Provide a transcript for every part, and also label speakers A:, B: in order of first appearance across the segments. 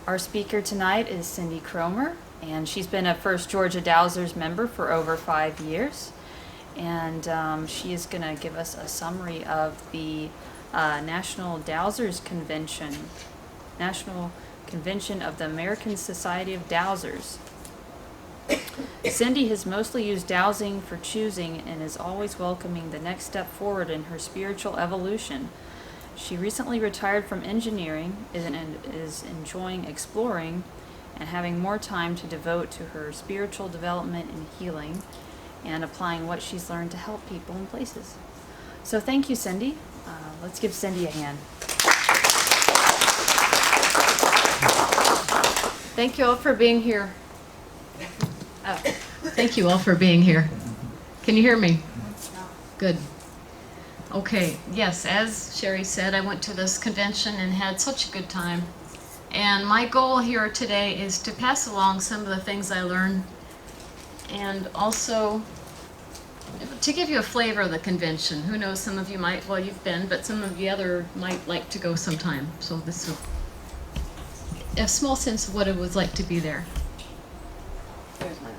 A: Our speaker tonight is Cindy Cromer, and she's been a First Georgia Dowsers member for over 5 years. And she is going to give us a summary of the National Dowsers Convention, National Convention of the American Society of Dowsers. Cindy has mostly used dowsing for choosing and is always welcoming the next step forward in her spiritual evolution. She recently retired from engineering and is enjoying exploring and having more time to devote to her spiritual development and healing and applying what she's learned to help people and places. So thank you, Cindy. Let's give Cindy a hand.
B: Thank you all for being here. Thank you all for being here. Can you hear me? Good. Okay, yes, as Sherry said, I went to this convention and had such a good time. And my goal here today is to pass along some of the things I learned and also to give you a flavor of the convention. Who knows, some of you might, well, you've been, but some of you other might like to go sometime. So this will a small sense of what it was like to be there. There's my notes.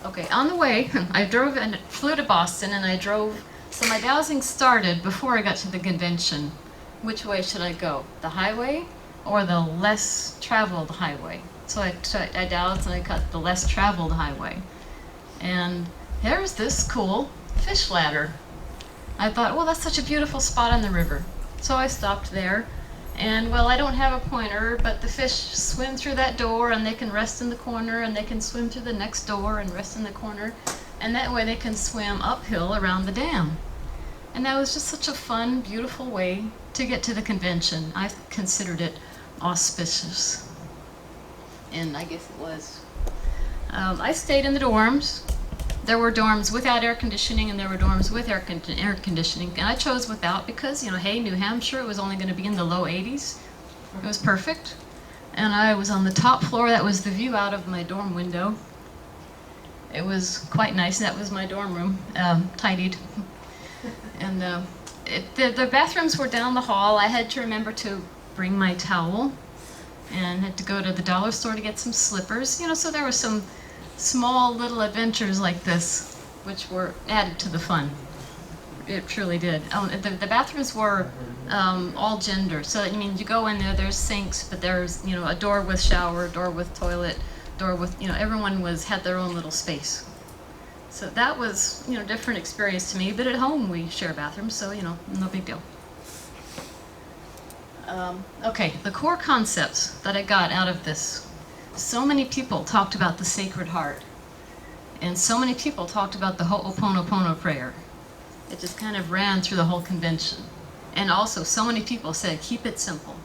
B: Okay, on the way, I drove and flew to Boston, and I drove. So my dowsing started before I got to the convention. Which way should I go? The highway or the less traveled highway? So I dowsed and I cut the less traveled highway. And there's this cool fish ladder. I thought, well, that's such a beautiful spot on the river. So I stopped there. And well, I don't have a pointer, but the fish swim through that door and they can rest in the corner, and they can swim through the next door and rest in the corner. And that way they can swim uphill around the dam. And that was just such a fun, beautiful way to get to the convention. I considered it auspicious. And I guess it was. I stayed in the dorms. There were dorms without air conditioning, and there were dorms with air conditioning. And I chose without because, hey, New Hampshire, it was only going to be in the low 80s. It was perfect. And I was on the top floor. That was the view out of my dorm window. It was quite nice. That was my dorm room, tidied. And the bathrooms were down the hall. I had to remember to bring my towel and had to go to the dollar store to get some slippers. So there were some small little adventures like this, which were added to the fun. It truly did. The bathrooms were all gender. So that means you go in there, there's sinks, but there's, a door with shower, door with toilet, door with, everyone had their own little space. So that was, different experience to me, but at home we share bathrooms, so, no big deal. Okay, the core concepts that I got out of this. So many people talked about the Sacred Heart, and so many people talked about the Ho'oponopono prayer. It just kind of ran through the whole convention. And also, so many people said, keep it simple.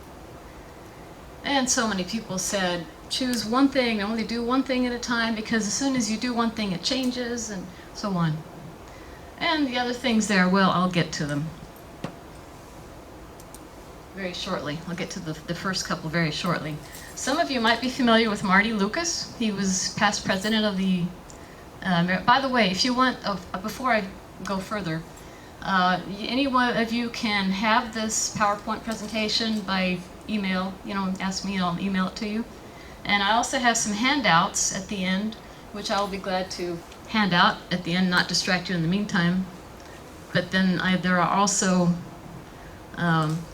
B: And so many people said, choose one thing, only do one thing at a time, because as soon as you do one thing, it changes, and so on. And the other things there, well, I'll get to them very shortly. I'll get to the first couple very shortly. Some of you might be familiar with Marty Lucas. He was past president of the, by the way, if you want, before I go further, any one of you can have this PowerPoint presentation by email, ask me and I'll email it to you. And I also have some handouts at the end, which I will be glad to hand out at the end, not distract you in the meantime. But then there are also,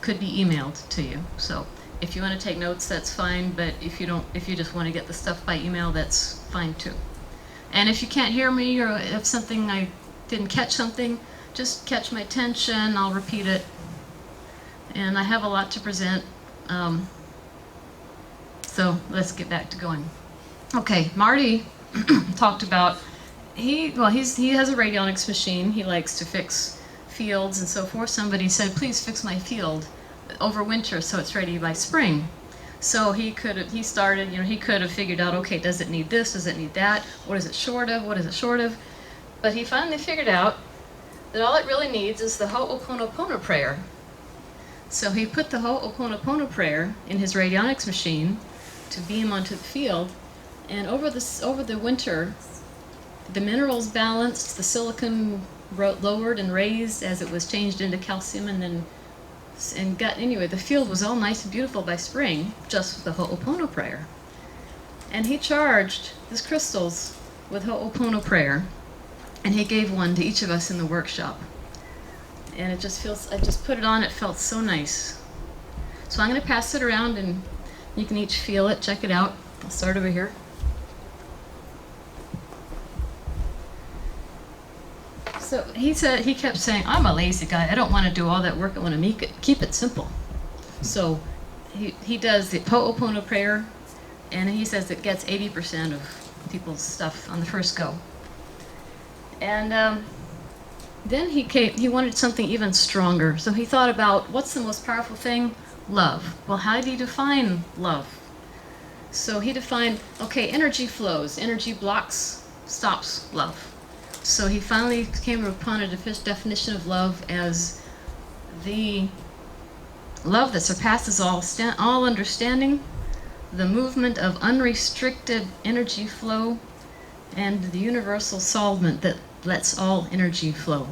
B: could be emailed to you. So if you want to take notes, that's fine. But if you just want to get the stuff by email, that's fine too. And if you can't hear me, or if I didn't catch something, just catch my attention. I'll repeat it. And I have a lot to present. So let's get back to going. Okay, Marty talked about, he has a radionics machine. He likes to fix fields and so forth. Somebody said, please fix my field over winter so it's ready by spring. So he could have figured out, okay, does it need this, does it need that, what is it short of, what is it short of? But he finally figured out that all it really needs is the Ho'oponopono prayer. So he put the Ho'oponopono prayer in his radionics machine to beam onto the field, and over the winter, the minerals balanced, the silicon lowered and raised as it was changed into calcium and then And anyway, the field was all nice and beautiful by spring, just with the Ho'opono prayer. And he charged his crystals with Ho'opono prayer, and he gave one to each of us in the workshop. And it just feels, I just put it on, it felt so nice. So I'm going to pass it around and you can each feel it, check it out. I'll start over here. So he kept saying, I'm a lazy guy. I don't want to do all that work. I want to keep it simple. So he does the Ho'opono prayer, and he says it gets 80% of people's stuff on the first go. And then he wanted something even stronger. So he thought about, what's the most powerful thing? Love. Well, how did he define love? So he defined, okay, energy flows. Energy blocks, stops love. So he finally came upon a definition of love as the love that surpasses all understanding, the movement of unrestricted energy flow, and the universal solvent that lets all energy flow.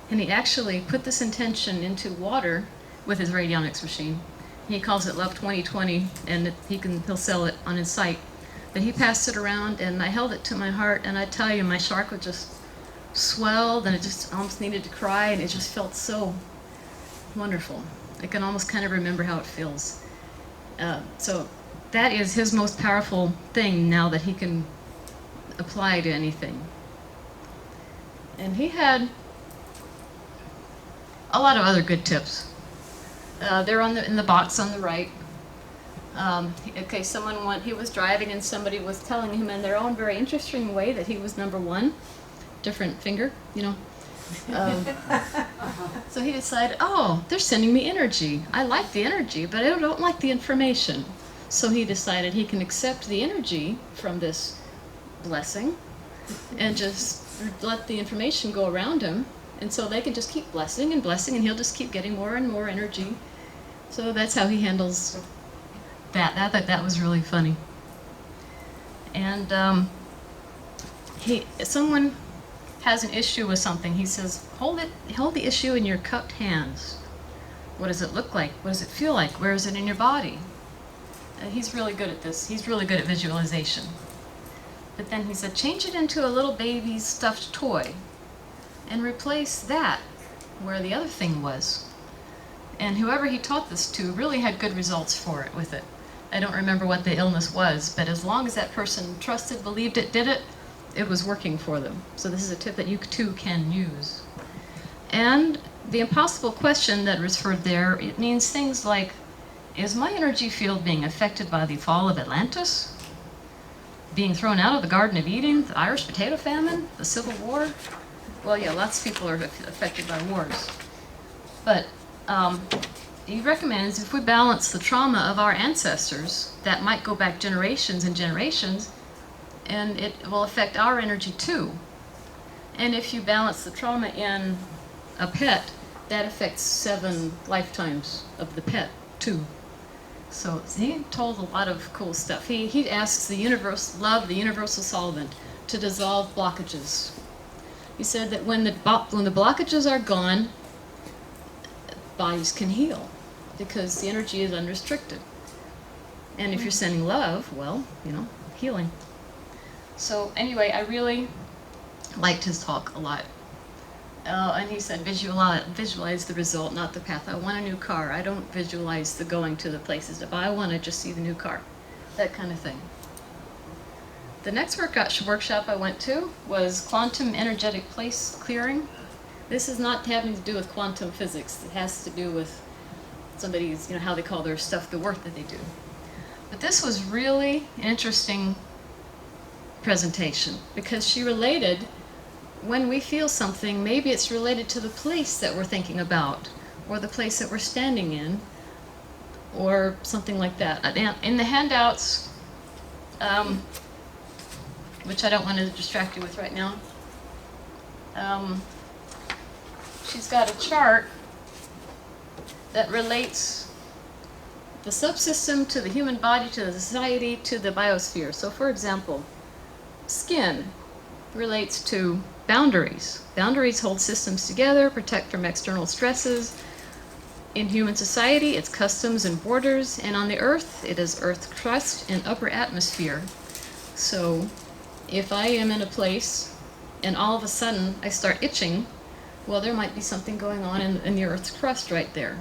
B: And he actually put this intention into water with his radionics machine. He calls it Love 2020, and he'll sell it on his site. But he passed it around, and I held it to my heart, and I tell you, my chakra just swelled, and it just almost needed to cry, and it just felt so wonderful. I can almost kind of remember how it feels. So that is his most powerful thing now that he can apply to anything. And he had a lot of other good tips. They're in the box on the right. He was driving and somebody was telling him in their own very interesting way that he was number one, different finger, you know. So he decided, oh, they're sending me energy. I like the energy, but I don't like the information. So he decided he can accept the energy from this blessing and just let the information go around him. And so they can just keep blessing, and he'll just keep getting more and more energy. So that's how he handles that. I thought that was really funny. And someone has an issue with something. He says, hold the issue in your cupped hands. What does it look like? What does it feel like? Where is it in your body? He's really good at this. He's really good at visualization. But then he said, change it into a little baby's stuffed toy and replace that where the other thing was. And whoever he taught this to really had good results for it with it. I don't remember what the illness was, but as long as that person trusted, believed it, did it, it was working for them. So this is a tip that you too can use. And the impossible question that was referred there, it means things like, is my energy field being affected by the fall of Atlantis? Being thrown out of the Garden of Eden? The Irish potato famine? The Civil War? Well, yeah, lots of people are affected by wars. But he recommends if we balance the trauma of our ancestors, that might go back generations and generations, and it will affect our energy too. And if you balance the trauma in a pet, that affects 7 lifetimes of the pet too. So he told a lot of cool stuff. He asks the universal solvent, to dissolve blockages. He said that when the blockages are gone, bodies can heal because the energy is unrestricted. And if you're sending love, well, healing. So anyway, I really liked his talk a lot. And he said, visualize the result, not the path. I want a new car. I don't visualize the going to the places to buy. I want to just see the new car. That kind of thing. The next workshop I went to was quantum energetic place clearing. This is not having to do with quantum physics. It has to do with somebody's, how they call their stuff, the work that they do. But this was really an interesting presentation because she related, when we feel something, maybe it's related to the place that we're thinking about or the place that we're standing in or something like that. In the handouts, which I don't want to distract you with right now, she's got a chart that relates the subsystem to the human body, to the society, to the biosphere. So for example, skin relates to boundaries. Boundaries hold systems together, protect from external stresses. In human society, it's customs and borders, and on the earth, it is earth crust and upper atmosphere. So if I am in a place and all of a sudden I start itching, well, there might be something going on in the earth's crust right there.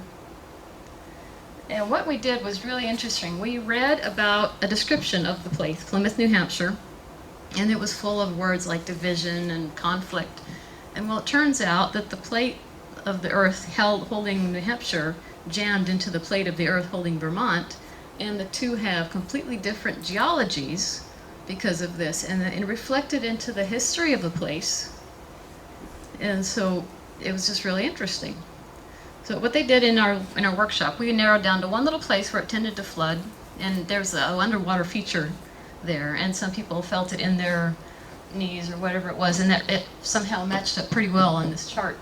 B: And what we did was really interesting. We read about a description of the place, Plymouth, New Hampshire, and it was full of words like division and conflict. And well, it turns out that the plate of the earth holding New Hampshire jammed into the plate of the earth holding Vermont, and the two have completely different geologies because of this, and it reflected into the history of the place. And so it was just really interesting. So what they did in our workshop, we narrowed down to one little place where it tended to flood, and there's an underwater feature there, and some people felt it in their knees or whatever it was, and that it somehow matched up pretty well on this chart.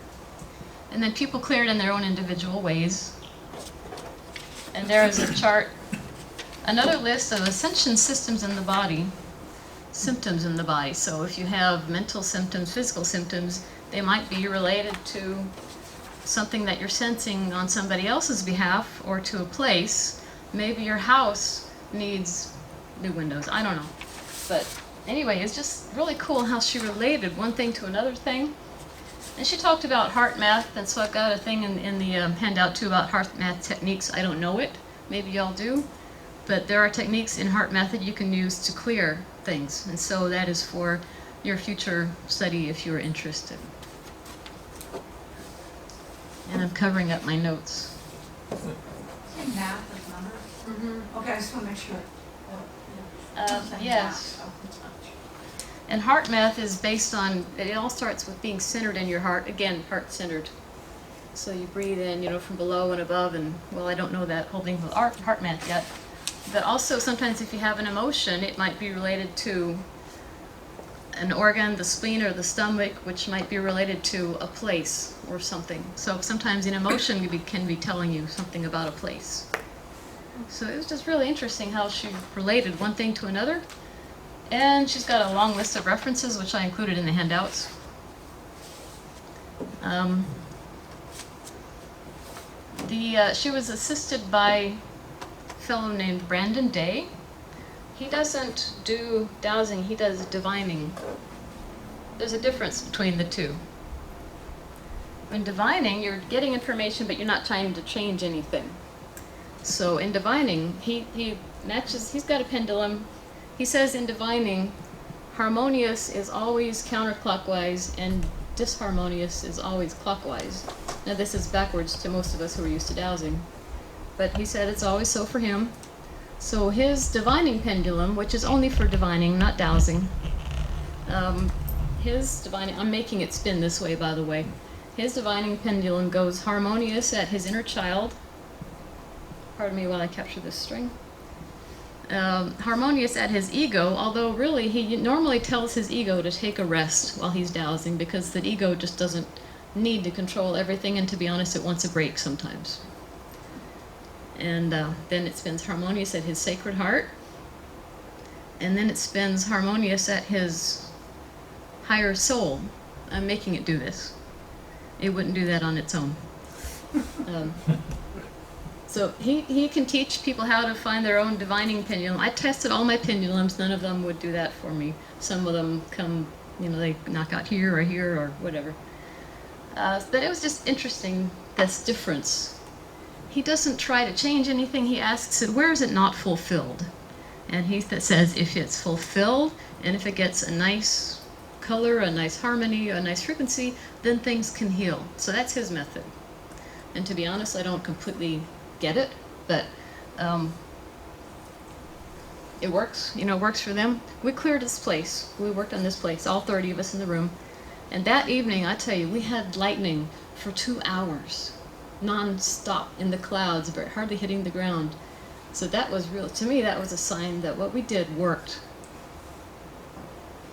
B: And then people cleared in their own individual ways. And there is a chart, another list of ascension systems in the body, symptoms in the body. So if you have mental symptoms, physical symptoms, they might be related to something that you're sensing on somebody else's behalf or to a place. Maybe your house needs new windows. I don't know. But anyway, it's just really cool how she related one thing to another thing. And she talked about heart math, and so I've got a thing in the handout too about heart math techniques. I don't know it. Maybe y'all do. But there are techniques in heart math that you can use to clear things. And so that is for your future study if you're interested. And I'm covering up my notes.
C: Say math is numbers? Mm-hmm. Okay, I just want to make sure.
B: Yes. And heart math is based on, it all starts with being centered in your heart. Again, heart-centered. So you breathe in, from below and above, and, well, I don't know that whole thing with heart math yet. But also, sometimes if you have an emotion, it might be related to an organ, the spleen or the stomach, which might be related to a place or something. So sometimes an emotion can be telling you something about a place. So it was just really interesting how she related one thing to another. And she's got a long list of references, which I included in the handouts. She was assisted by a fellow named Brandon Day. He doesn't do dowsing, he does divining. There's a difference between the two. When divining, you're getting information, but you're not trying to change anything. So in divining, he matches, he's got a pendulum. He says in divining, harmonious is always counterclockwise and disharmonious is always clockwise. Now this is backwards to most of us who are used to dowsing. But he said it's always so for him. So his divining pendulum, which is only for divining, not dowsing, his divining, I'm making it spin this way by the way, his divining pendulum goes harmonious at his inner child. Pardon me while I capture this string. Harmonious at his ego, although really he normally tells his ego to take a rest while he's dowsing because the ego just doesn't need to control everything, and to be honest, it wants a break sometimes. And then it spins harmonious at his sacred heart, and then it spins harmonious at his higher soul. I'm making it do this. It wouldn't do that on its own. So he can teach people how to find their own divining pendulum. I tested all my pendulums. None of them would do that for me. Some of them come, they knock out here or whatever. But it was just interesting, this difference. He doesn't try to change anything. He asks it, where is it not fulfilled? And he says if it's fulfilled and if it gets a nice color, a nice harmony, a nice frequency, then things can heal. So that's his method. And to be honest, I don't completely get it, but it works. It works for them. We cleared this place. We worked on this place, all 30 of us in the room. And that evening, I tell you, we had lightning for 2 hours, non-stop in the clouds, but hardly hitting the ground. So that was real. To me, that was a sign that what we did worked.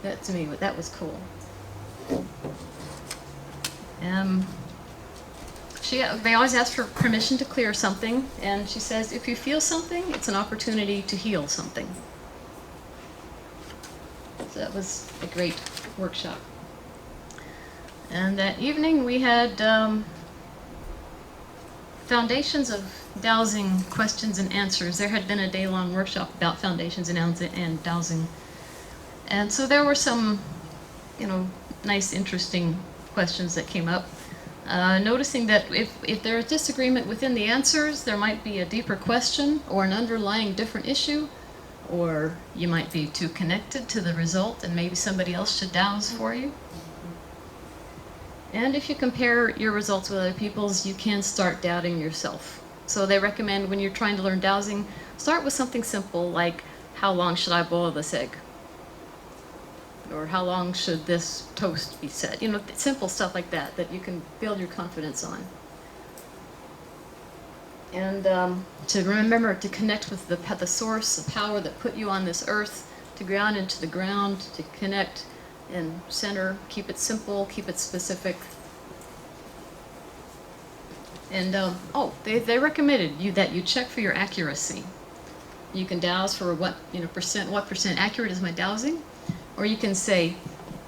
B: That to me, that was cool. They always ask for permission to clear something, and she says if you feel something, it's an opportunity to heal something. So that was a great workshop. And that evening we had foundations of dowsing questions and answers. There had been a day-long workshop about foundations and dowsing. And so there were some, nice, interesting questions that came up. Noticing that if there is disagreement within the answers, there might be a deeper question or an underlying different issue, or you might be too connected to the result and maybe somebody else should douse for you. And if you compare your results with other people's, you can start doubting yourself. So they recommend when you're trying to learn dowsing, start with something simple like, how long should I boil this egg? Or how long should this toast be set? Simple stuff like that you can build your confidence on. And to remember to connect with the source, the power that put you on this earth, to ground into the ground, to connect and center, keep it simple, keep it specific. And they recommended that you check for your accuracy. You can douse for what percent accurate is my dowsing, or you can say,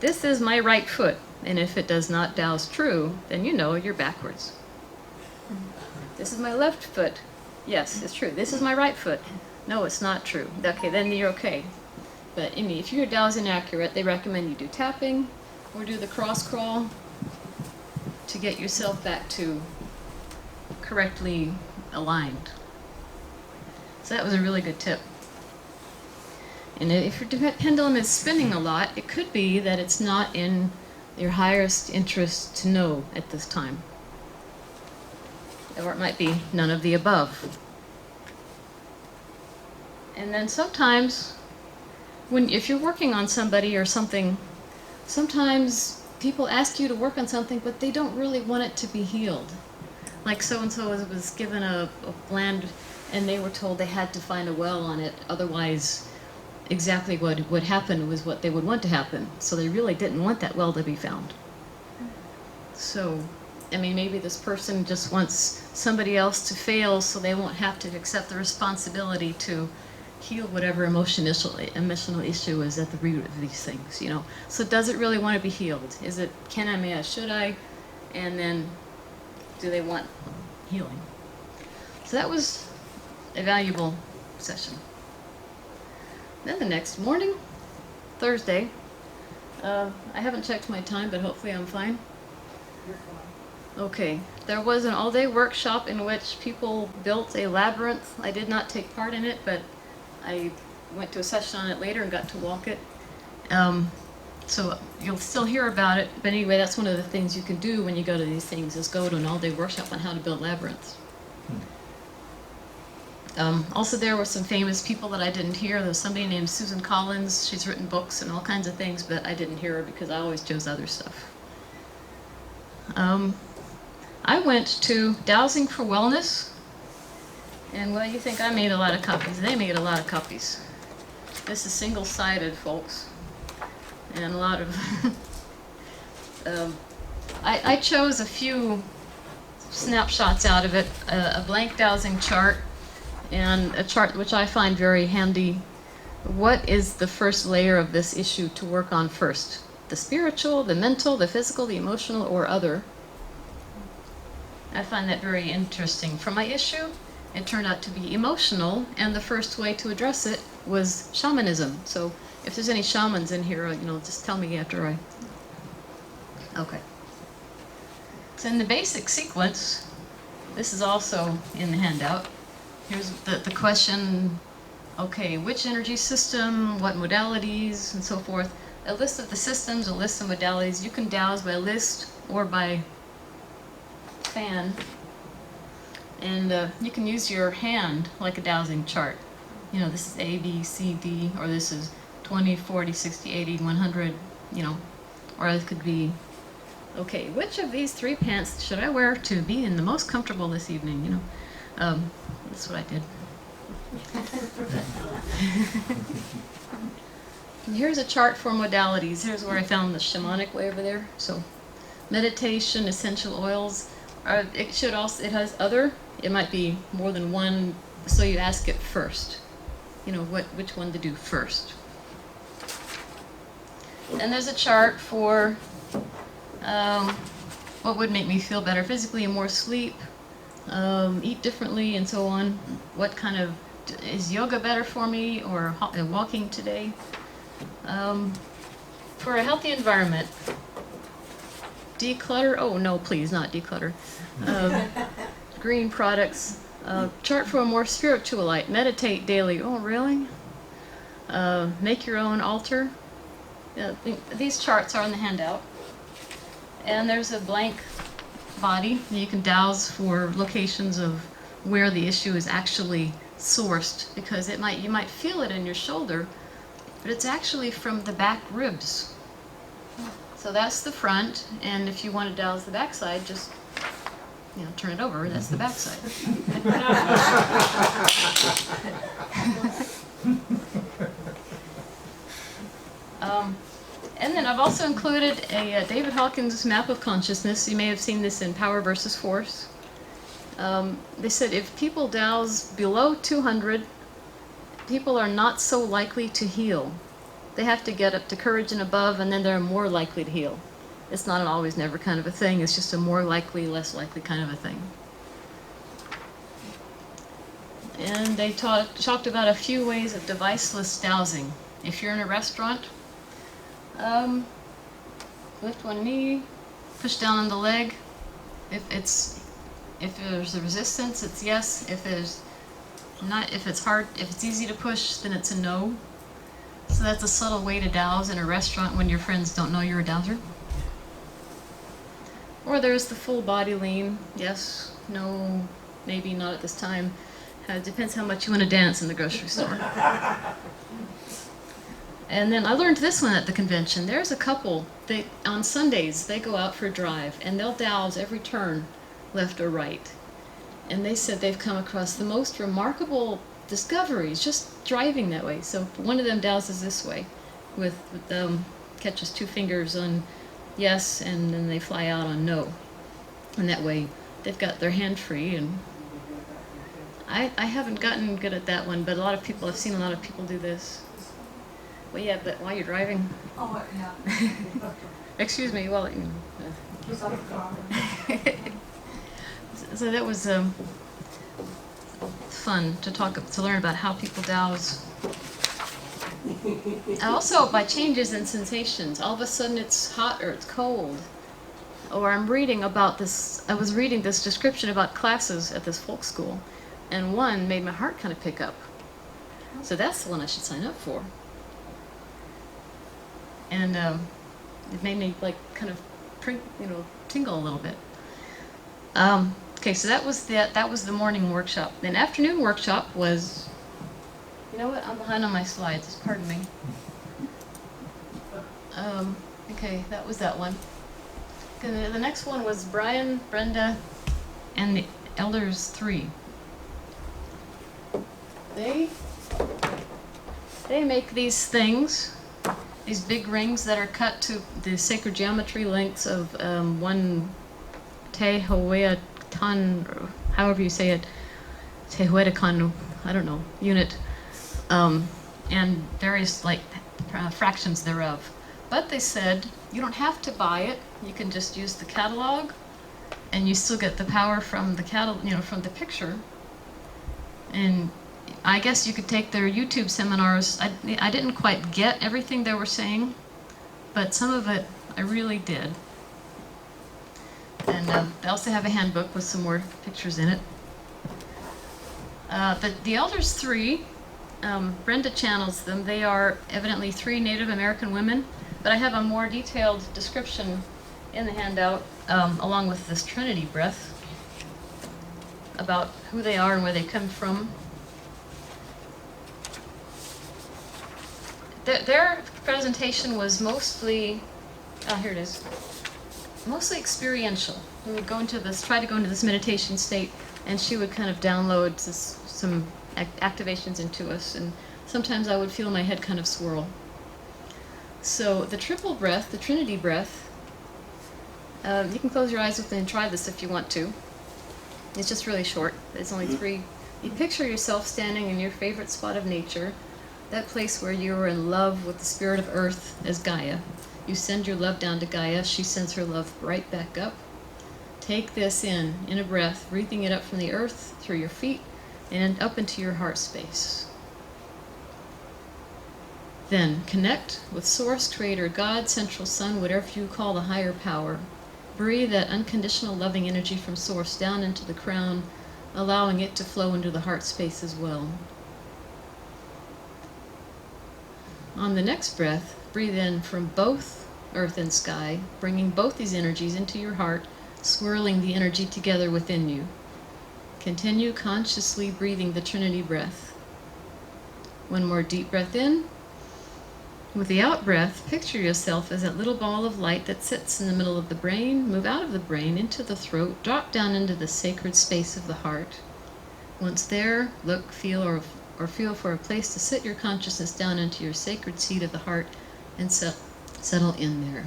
B: this is my right foot, and if it does not douse true, then you're backwards. This is my left foot. Yes, it's true. This is my right foot. No, it's not true. Okay, then you're okay. But if you're dowsing accurate, they recommend you do tapping or do the cross crawl to get yourself back to correctly aligned. So that was a really good tip. And if your pendulum is spinning a lot, it could be that it's not in your highest interest to know at this time. Or it might be none of the above. And then sometimes, if you're working on somebody or something, sometimes people ask you to work on something, but they don't really want it to be healed. Like so-and-so was given a gland, and they were told they had to find a well on it, otherwise exactly what would happen was what they would want to happen. So they really didn't want that well to be found. So, maybe this person just wants somebody else to fail so they won't have to accept the responsibility to heal whatever emotional issue is at the root of these things, So does it really want to be healed? Is it, can I, may I, should I? And then, do they want healing? So that was a valuable session. Then the next morning, Thursday, I haven't checked my time, but hopefully I'm fine.
C: You're fine.
B: Okay, there was an all-day workshop in which people built a labyrinth. I did not take part in it, but I went to a session on it later and got to walk it. So you'll still hear about it, but anyway, that's one of the things you can do when you go to these things, is go to an all-day workshop on how to build labyrinths. Also, there were some famous people that I didn't hear. There was somebody named Susan Collins. She's written books and all kinds of things, but I didn't hear her because I always chose other stuff. I went to Dowsing for Wellness, and well, you think I made a lot of copies. They made a lot of copies. This is single-sided, folks, and a lot of... I chose a few snapshots out of it, a blank dowsing chart, and a chart which I find very handy. What is the first layer of this issue to work on first? The spiritual, the mental, the physical, the emotional, or other? I find that very interesting. For my issue, it turned out to be emotional, and the first way to address it was shamanism. So if there's any shamans in here, just tell me after I... Okay. So in the basic sequence, this is also in the handout. Here's the question, okay, which energy system, what modalities, and so forth. A list of the systems, a list of modalities. You can douse by list or by fan. And you can use your hand like a dowsing chart. This is A, B, C, D, or this is 20, 40, 60, 80, 100, or it could be, okay, which of these 3 pants should I wear to be in the most comfortable this evening, That's what I did. And here's a chart for modalities. Here's where I found the shamanic way over there. So, meditation, essential oils. It has other. It might be more than one. So you ask it first. Which one to do first. And there's a chart for what would make me feel better physically, more sleep, eat differently, and so on. What kind of, is yoga better for me, or walking today? For a healthy environment, declutter, oh no, please, not declutter. Green products, chart for a more spiritual light, meditate daily, oh really? Make your own altar. These charts are on the handout. And there's a blank body. You can dowse for locations of where the issue is actually sourced, because you might feel it in your shoulder, but it's actually from the back ribs. So that's the front, and if you want to dowse the back side, just turn it over. That's the back side. And then I've also included a David Hawkins map of consciousness. You may have seen this in Power versus Force. They said if people dowse below 200, people are not so likely to heal. They have to get up to courage and above, and then they're more likely to heal. It's not an always never kind of a thing. It's just a more likely, less likely kind of a thing. And they talked about a few ways of deviceless dowsing. If you're in a restaurant, lift one knee, push down on the leg. If there's a resistance, it's yes. If it's hard, if it's easy to push, then it's a no. So that's a subtle way to dowse in a restaurant when your friends don't know you're a dowser. Or there's the full body lean. Yes, no, maybe not at this time. It depends how much you want to dance in the grocery store. And then I learned this one at the convention. There's a couple, on Sundays, they go out for a drive, and they'll dowse every turn, left or right. And they said they've come across the most remarkable discoveries just driving that way. So one of them dowses this way, with catches 2 fingers on yes, and then they fly out on no. And that way they've got their hand free. And I haven't gotten good at that one, but I've seen a lot of people do this. Well, yeah, but while you're driving.
C: Oh, yeah.
B: Excuse me, well,
C: He's on the car.
B: So that was fun to learn about how people dowse. Also, by changes in sensations. All of a sudden it's hot or it's cold. Or I'm reading about this, I was reading this description about classes at this folk school, and one made my heart kind of pick up. So that's the one I should sign up for. And it made me kind of tingle a little bit. Okay, so that was the morning workshop. Then afternoon workshop was, you know what? I'm behind on my slides. Pardon me. Okay, that was that one. The next one was Brian, Brenda, and the Elders 3. They make these things, these big rings that are cut to the sacred geometry lengths of 1 Tehuetan, however you say it, Tehuetan, I don't know, unit, and various fractions thereof. But they said you don't have to buy it. You can just use the catalog, and you still get the power from the from the picture. And I guess you could take their YouTube seminars. I didn't quite get everything they were saying, but some of it I really did. And they also have a handbook with some more pictures in it. The Elders 3, Brenda channels them. They are evidently 3 Native American women, but I have a more detailed description in the handout, along with this Trinity breath, about who they are and where they come from. Their presentation was mostly, here it is, mostly experiential. We would try to go into this meditation state, and she would kind of download some activations into us, and sometimes I would feel my head kind of swirl. So the triple breath, the Trinity breath, you can close your eyes with it and try this if you want to. It's just really short. It's only 3. You picture yourself standing in your favorite spot of nature, that place where you are in love with the spirit of earth as Gaia. You send your love down to Gaia. She sends her love right back up. Take this in a breath, breathing it up from the earth, through your feet, and up into your heart space. Then connect with Source, Creator, God, Central Sun, whatever you call the higher power. Breathe that unconditional loving energy from Source down into the crown, allowing it to flow into the heart space as well. On the next breath, breathe in from both earth and sky, bringing both these energies into your heart, swirling the energy together within you. Continue consciously breathing the Trinity breath. One more deep breath in. With the out breath, picture yourself as that little ball of light that sits in the middle of the brain. Move out of the brain into the throat, drop down into the sacred space of the heart. Once there, look, feel, or feel for a place to sit your consciousness down into your sacred seat of the heart and settle in there.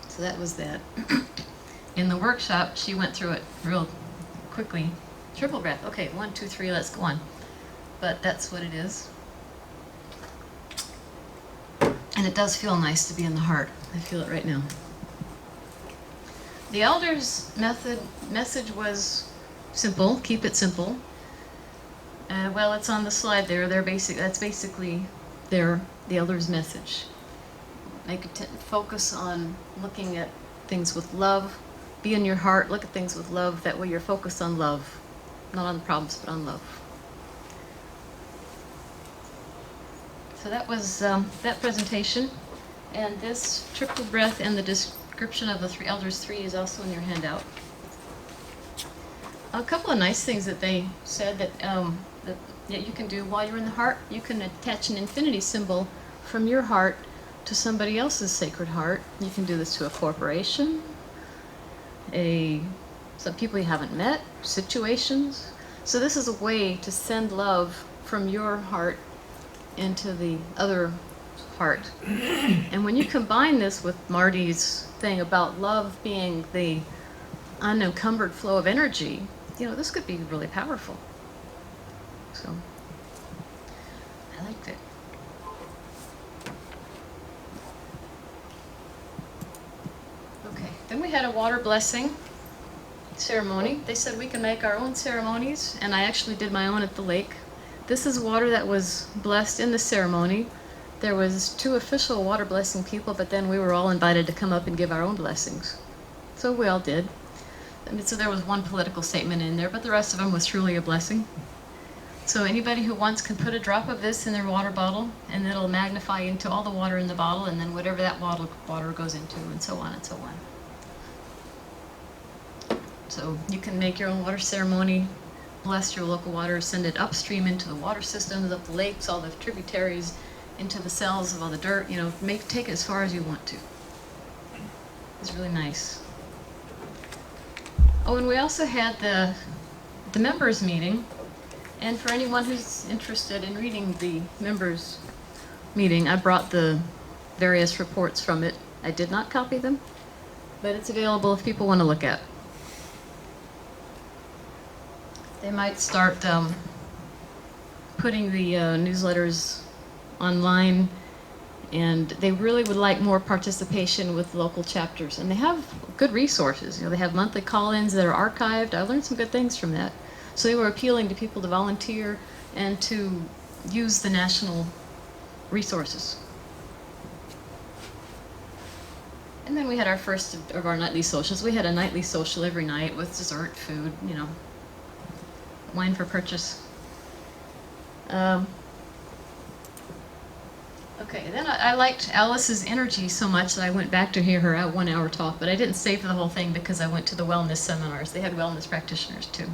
B: So that was that. In the workshop, she went through it real quickly. Triple breath. Okay, 1, 2, 3, let's go on. But that's what it is. And it does feel nice to be in the heart. I feel it right now. The elders' message was simple. Keep it simple. Well, it's on the slide there. That's basically the elders' message. Focus on looking at things with love. Be in your heart. Look at things with love. That way you're focused on love. Not on the problems, but on love. So that was that presentation. And this triple breath and the description of the three elders 3 is also in your handout. A couple of nice things that they said that you can do while you're in the heart. You can attach an infinity symbol from your heart to somebody else's sacred heart. You can do this to a corporation, some people you haven't met, situations. So this is a way to send love from your heart into the other heart. And when you combine this with Marty's thing about love being the unencumbered flow of energy, this could be really powerful. So I liked it. Okay, then we had a water blessing ceremony. They said we can make our own ceremonies, and I actually did my own at the lake. This is water that was blessed in the ceremony. There was 2 official water blessing people, but then we were all invited to come up and give our own blessings. So we all did. So there was one political statement in there, but the rest of them was truly a blessing. So anybody who wants can put a drop of this in their water bottle, and it'll magnify into all the water in the bottle, and then whatever that water goes into, and so on and so on. So you can make your own water ceremony, bless your local water, send it upstream into the water systems, up the lakes, all the tributaries, into the cells of all the dirt, take it as far as you want to. It's really nice. Oh, and we also had the members meeting, and for anyone who's interested in reading the members meeting, I brought the various reports from it. I did not copy them, but it's available if people want to look at. They might start putting the newsletters online, and they really would like more participation with local chapters. And they have good resources. They have monthly call-ins that are archived. I learned some good things from that. So they were appealing to people to volunteer and to use the national resources. And then we had our first of our nightly socials. We had a nightly social every night with dessert, food, wine for purchase. Okay, then I liked Alice's energy so much that I went back to hear her 1-hour talk, but I didn't stay for the whole thing because I went to the wellness seminars. They had wellness practitioners too.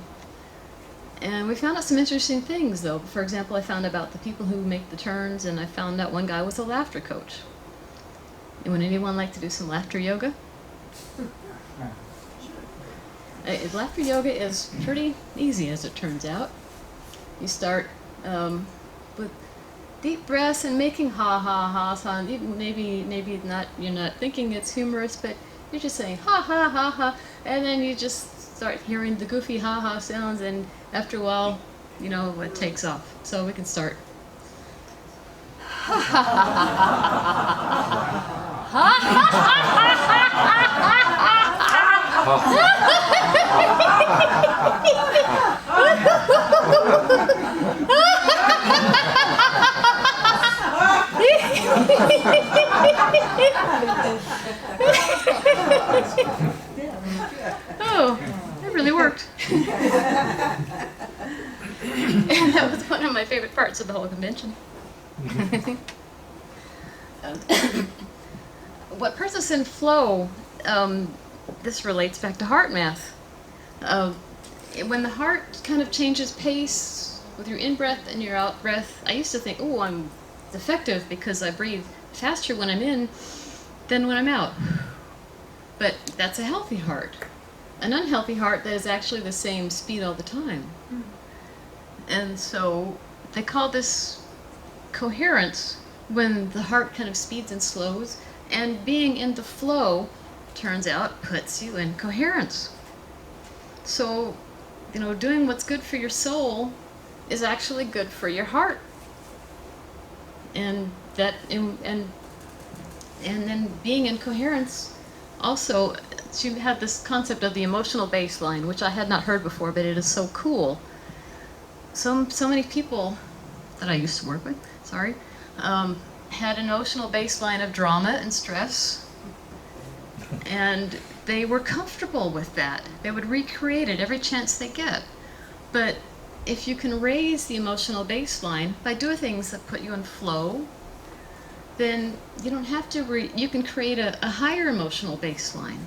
B: And we found out some interesting things, though. For example, I found out about the people who make the turns, and I found out one guy was a laughter coach. And would anyone like to do some laughter yoga? Laughter yoga is pretty easy, as it turns out. You start with deep breaths and making ha ha ha sound. Maybe not. You're not thinking it's humorous, but you're just saying ha ha ha ha, and then you just start hearing the goofy ha ha sounds, and after a while, it takes off. So we can start. Ha ha ha ha ha Oh, that really worked. And that was one of my favorite parts of the whole convention. What puts us in flow, this relates back to heart math. When the heart kind of changes pace with your in-breath and your out-breath, I used to think, oh, I'm defective because I breathe faster when I'm in than when I'm out. But that's a healthy heart. An unhealthy heart that is actually the same speed all the time. And so they call this coherence when the heart kind of speeds and slows, and being in the flow, turns out, puts you in coherence. So, doing what's good for your soul is actually good for your heart. And then being in coherence, also, you have this concept of the emotional baseline, which I had not heard before, but it is so cool. So many people that I used to work with, had an emotional baseline of drama and stress, and they were comfortable with that. They would recreate it every chance they get. But if you can raise the emotional baseline by doing things that put you in flow, then you don't have to, you can create a higher emotional baseline.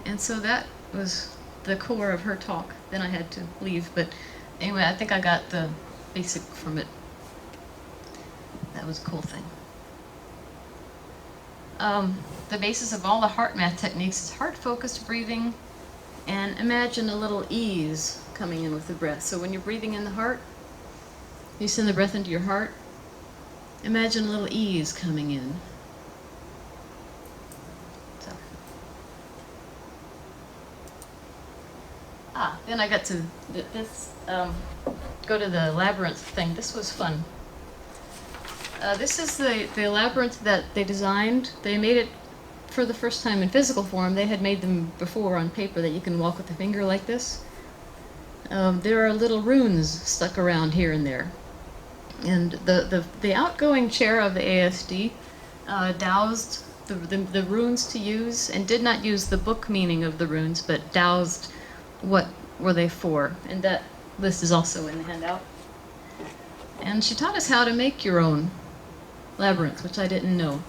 B: And so that was the core of her talk. Then I had to leave, but anyway, I think I got the basic from it. That was a cool thing. The basis of all the heart math techniques is heart-focused breathing, and imagine a little ease coming in with the breath. So when you're breathing in the heart, you send the breath into your heart, imagine a little ease coming in. So. Then I got to go to the labyrinth thing. This was fun. This is the labyrinth that they designed. They made it for the first time in physical form. They had made them before on paper that you can walk with a finger like this. There are little runes stuck around here and there. And the outgoing chair of the ASD dowsed the runes to use, and did not use the book meaning of the runes, but dowsed what were they for. And that list is also in the handout. And she taught us how to make your own labyrinth, which I didn't know.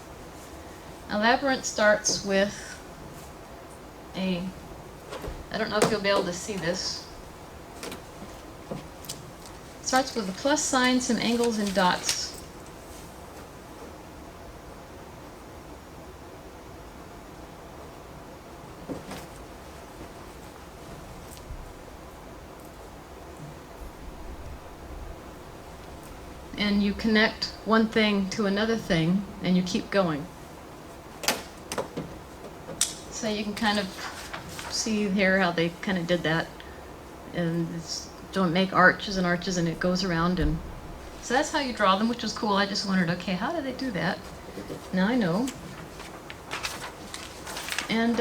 B: A labyrinth starts with I don't know if you'll be able to see this. Starts with a plus sign, some angles and dots. And you connect one thing to another thing, and you keep going. So you can kind of see here how they kind of did that. And don't make arches and arches, and it goes around. And so that's how you draw them, which was cool. I just wondered, okay, how did they do that? Now I know. And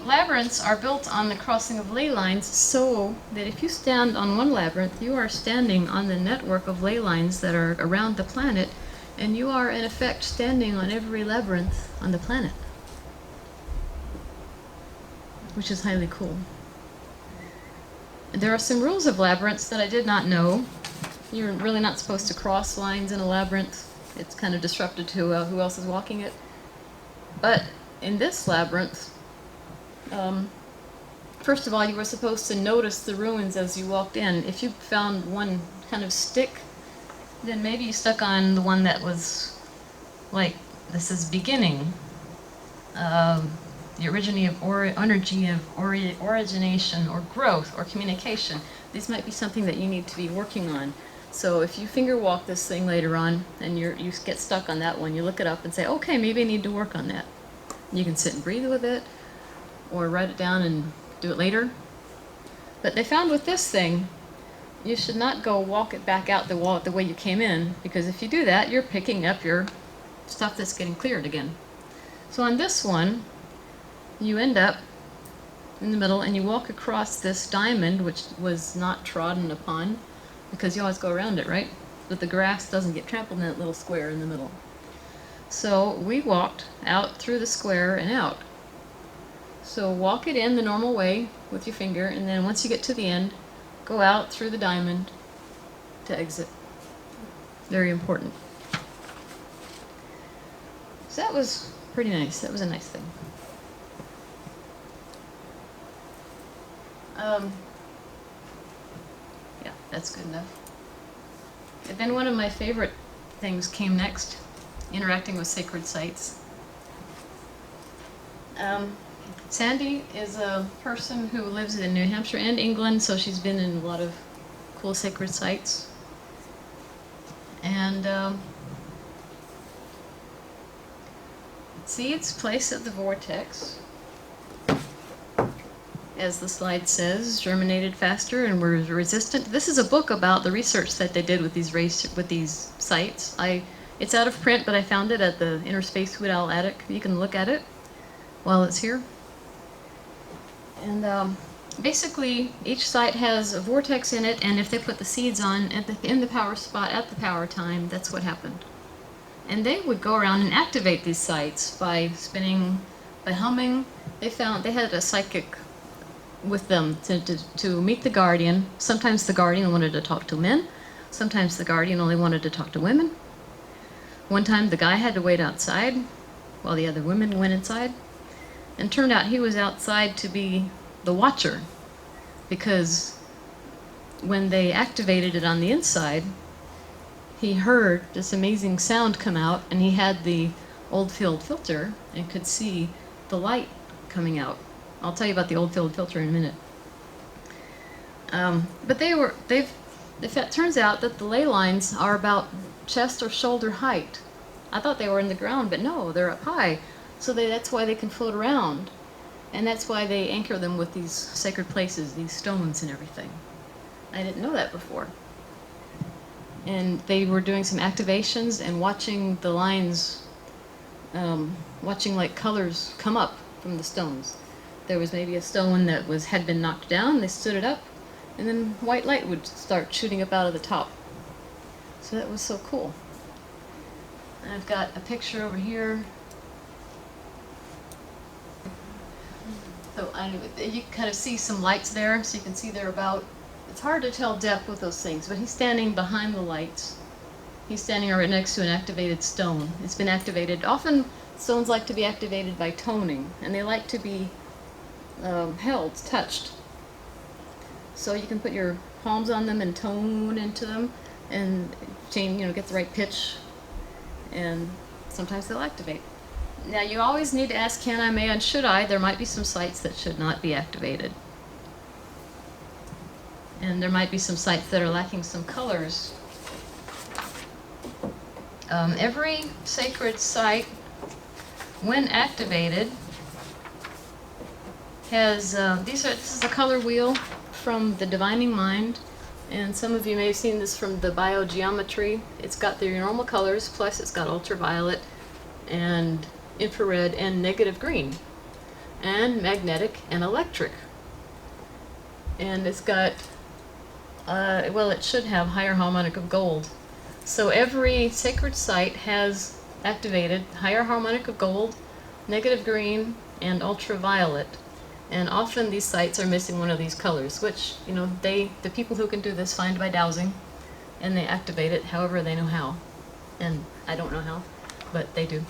B: labyrinths are built on the crossing of ley lines, so that if you stand on one labyrinth, you are standing on the network of ley lines that are around the planet, and you are in effect standing on every labyrinth on the planet, which is highly cool. There are some rules of labyrinths that I did not know. You're really not supposed to cross lines in a labyrinth. It's kind of disruptive to who else is walking it. But in this labyrinth, first of all, you were supposed to notice the ruins as you walked in. If you found one kind of stick, then maybe you stuck on the one that was like, this is beginning. The energy of origination or growth or communication. These might be something that you need to be working on. So if you finger walk this thing later on and you get stuck on that one, you look it up and say, okay, maybe I need to work on that. You can sit and breathe with it, or write it down and do it later. But they found with this thing you should not go walk it back out the wall the way you came in, because if you do that, you're picking up your stuff that's getting cleared again. So on this one, you end up in the middle and you walk across this diamond, which was not trodden upon, because you always go around it, right? But the grass doesn't get trampled in that little square in the middle. So we walked out through the square and out. So walk it in the normal way with your finger, and then once you get to the end, go out through the diamond to exit. Very important. So that was pretty nice. That was a nice thing. Yeah, that's good enough. And then one of my favorite things came next, interacting with sacred sites. Sandy is a person who lives in New Hampshire and England, so she's been in a lot of cool sacred sites. And seeds placed at the vortex, as the slide says, germinated faster and were resistant. This is a book about the research that they did with these sites. It's out of print, but I found it at the Inner Space Hoot Owl Attic. You can look at it while it's here. And basically, each site has a vortex in it, and if they put the seeds on in the power spot at the power time, that's what happened. And they would go around and activate these sites by spinning, by humming. They had a psychic with them to meet the guardian. Sometimes the guardian wanted to talk to men. Sometimes the guardian only wanted to talk to women. One time the guy had to wait outside while the other women went inside. And turned out he was outside to be the watcher, because when they activated it on the inside, he heard this amazing sound come out, and he had the Oldfield filter and could see the light coming out. I'll tell you about the Oldfield filter in a minute. But it turns out that the ley lines are about chest or shoulder height. I thought they were in the ground, but no, they're up high. So that's why they can float around. And that's why they anchor them with these sacred places, these stones and everything. I didn't know that before. And they were doing some activations and watching the lines, watching like colors come up from the stones. There was maybe a stone that had been knocked down, they stood it up, and then white light would start shooting up out of the top. So that was so cool. And I've got a picture over here. So you can kind of see some lights there, so you can see they're about, it's hard to tell depth with those things, but he's standing behind the lights. He's standing right next to an activated stone. It's been activated. Often stones like to be activated by toning, and they like to be held, touched. So you can put your palms on them and tone into them and get the right pitch, and sometimes they'll activate. Now you always need to ask, can I, may I, and should I? There might be some sites that should not be activated. And there might be some sites that are lacking some colors. Every sacred site, when activated, has, this is a color wheel from the Divining Mind. And some of you may have seen this from the biogeometry. It's got the normal colors, plus it's got ultraviolet and infrared and negative green, and magnetic and electric. And it's got, it should have higher harmonic of gold. So every sacred site has activated higher harmonic of gold, negative green, and ultraviolet. And often these sites are missing one of these colors, which, the people who can do this find by dowsing, and they activate it however they know how. And I don't know how, but they do.